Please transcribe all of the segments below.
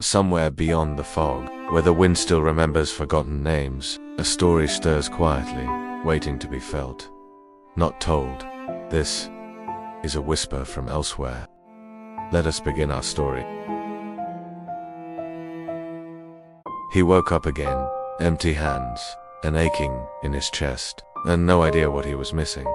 Somewhere beyond the fog, where the wind still remembers forgotten names, a story stirs quietly, waiting to be felt. Not told. This is a whisper from elsewhere. Let us begin our story. He woke up again, empty hands, an aching in his chest, and no idea what he was missing.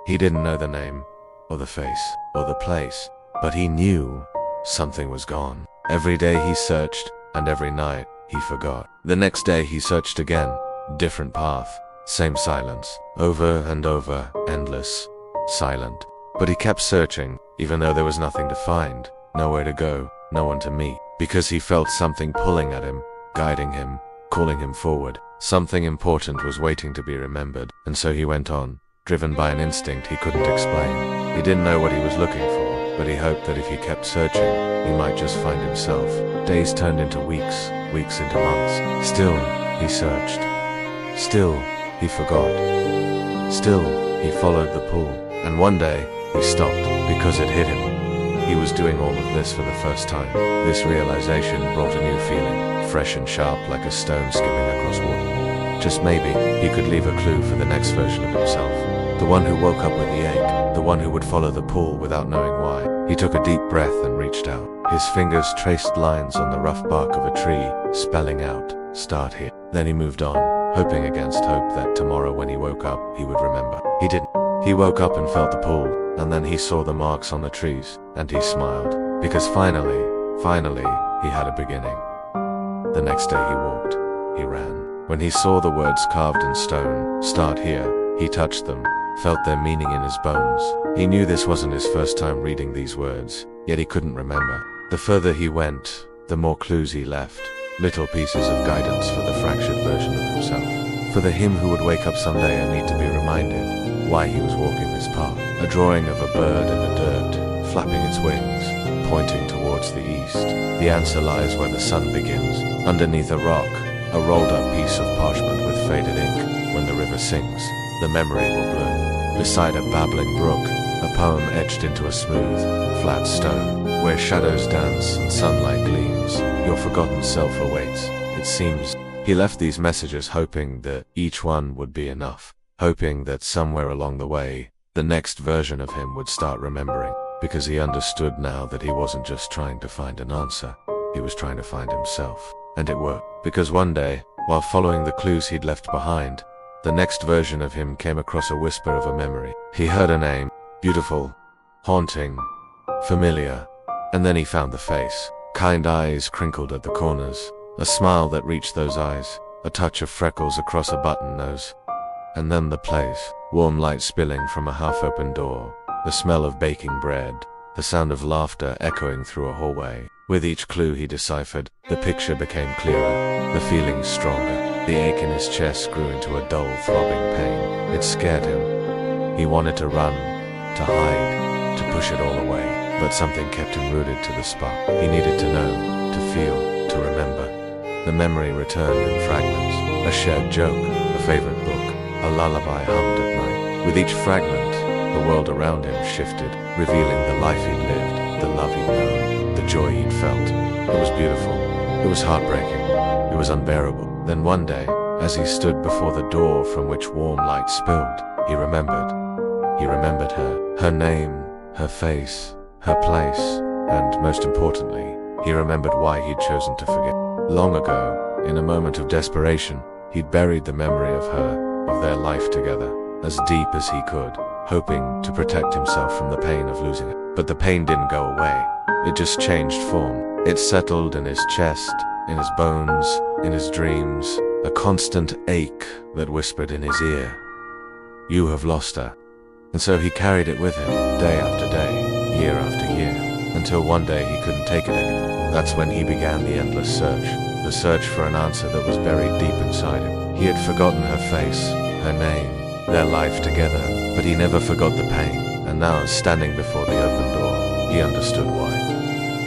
He didn't know the name, or the face, or the place, but he knew something was gone. Every day he searched, and every night he forgot. The next day he searched again, different path, same silence, over and over, endless, silent. But he kept searching, even though there was nothing to find, nowhere to go, no one to meet, because he felt something pulling at him, guiding him, calling him forward. Something important was waiting to be remembered, and so he went on, driven by an instinct he couldn't explain. He didn't know what he was looking for, but he hoped that if he kept searching, he might just find himself. Days turned into weeks, weeks into months. Still, he searched. Still, he forgot. Still, he followed the pull, and one day, he stopped, because it hit him. He was doing all of this for the first time. This realization brought a new feeling, fresh and sharp like a stone skimming across water. Just maybe, he could leave a clue for the next version of himself. The one who woke up with the ache, the one who would follow the pull without knowing why. He took a deep breath and reached out. His fingers traced lines on the rough bark of a tree, spelling out, "Start here." Then he moved on, hoping against hope that tomorrow when he woke up, he would remember. He didn't. He woke up and felt the pull, and then he saw the marks on the trees, and he smiled. Because finally, he had a beginning. The next day he walked. He ran. When he saw the words carved in stone, "Start here," he touched them, felt their meaning in his bones. He knew this wasn't his first time reading these words, yet he couldn't remember. The further he went, the more clues he left, little pieces of guidance for the fractured version of himself. For the him who would wake up someday and need to be reminded why he was walking this path. A drawing of a bird in the dirt, flapping its wings, pointing towards the east. The answer lies where the sun begins, underneath a rock, a rolled-up piece of parchment with faded ink. When the river sings, the memory will bloom. Beside a babbling brook, a poem etched into a smooth, flat stone, where shadows dance and sunlight gleams. Your forgotten self awaits, it seems. He left these messages hoping that each one would be enough, hoping that somewhere along the way, the next version of him would start remembering, because he understood now that he wasn't just trying to find an answer, he was trying to find himself. And it worked, because one day, while following the clues he'd left behind, the next version of him came across a whisper of a memory. He heard a name, beautiful, haunting, familiar, and then he found the face. Kind eyes crinkled at the corners, a smile that reached those eyes, a touch of freckles across a button nose. And then the place, warm light spilling from a half-open door, the smell of baking bread, the sound of laughter echoing through a hallway. With each clue he deciphered, the picture became clearer, the feelings stronger. The ache in his chest grew into a dull, throbbing pain. It scared him. He wanted to run, to hide, to push it all away, but something kept him rooted to the spot. He needed to know, to feel, to remember. The memory returned in fragments, a shared joke, a favorite book, a lullaby hummed at night. With each fragment, the world around him shifted, revealing the life he'd lived, the love he'd known, the joy he'd felt. It was beautiful. It was heartbreaking. It was unbearable. Then one day, as he stood before the door from which warm light spilled, he remembered. He remembered her, her name, her face, her place, and most importantly, he remembered why he'd chosen to forget. Long ago, in a moment of desperation, he'd buried the memory of her, of their life together, as deep as he could, hoping to protect himself from the pain of losing it. But the pain didn't go away. It just changed form. It settled in his chest, in his bones, in his dreams, a constant ache that whispered in his ear, "You have lost her." And so he carried it with him, day after day, year after year, until one day he couldn't take it anymore. That's when he began the endless search, the search for an answer that was buried deep inside him. He had forgotten her face, her name, their life together, but he never forgot the pain, and now, standing before the open door, he understood why.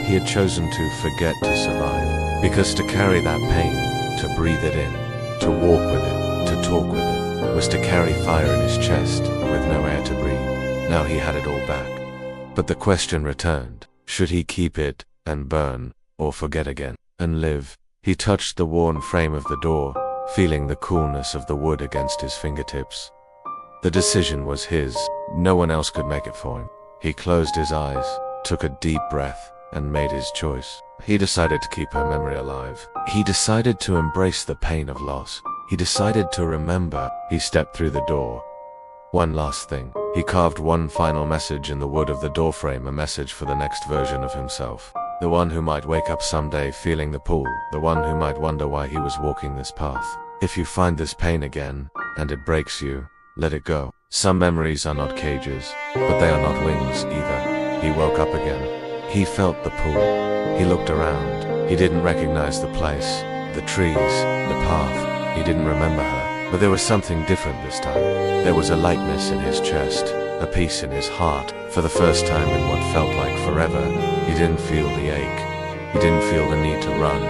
He had chosen to forget to survive, because to carry that pain, to breathe it in, to walk with it, to talk with it, was to carry fire in his chest with no air to breathe. Now he had it all back. But the question returned, should he keep it and burn, or forget again? and live. He touched the worn frame of the door, feeling the coolness of the wood against his fingertips. The decision was his. No one else could make it for him. He closed his eyes, took a deep breath, and made his choice. He decided to keep her memory alive. He decided to embrace the pain of loss. He decided to remember. He stepped through the door. One last thing. He carved one final message in the wood of the doorframe, a message for the next version of himself. The one who might wake up someday feeling the pull. The one who might wonder why he was walking this path. If you find this pain again, and it breaks you, let it go. Some memories are not cages, but they are not wings either. He woke up again. He felt the pull. He looked around. He didn't recognize the place, the trees, the path. He didn't remember her, but there was something different this time. There was a lightness in his chest, a peace in his heart. For the first time in what felt like forever, he didn't feel the ache. He didn't feel the need to run,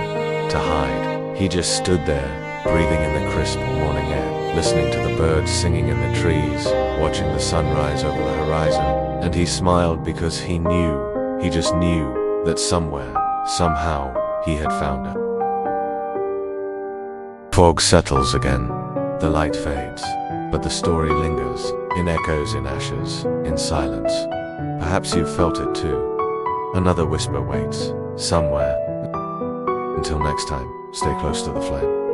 to hide. He just stood there, breathing in the crisp morning air, listening to the birds singing in the trees, watching the sunrise over the horizon. And he smiled because he knew, he just knew, that somewhere, somehow, he had found her. Fog settles again. The light fades, but the story lingers, in echoes, in ashes, in silence. Perhaps you've felt it too. Another whisper waits, somewhere. Until next time, stay close to the flame.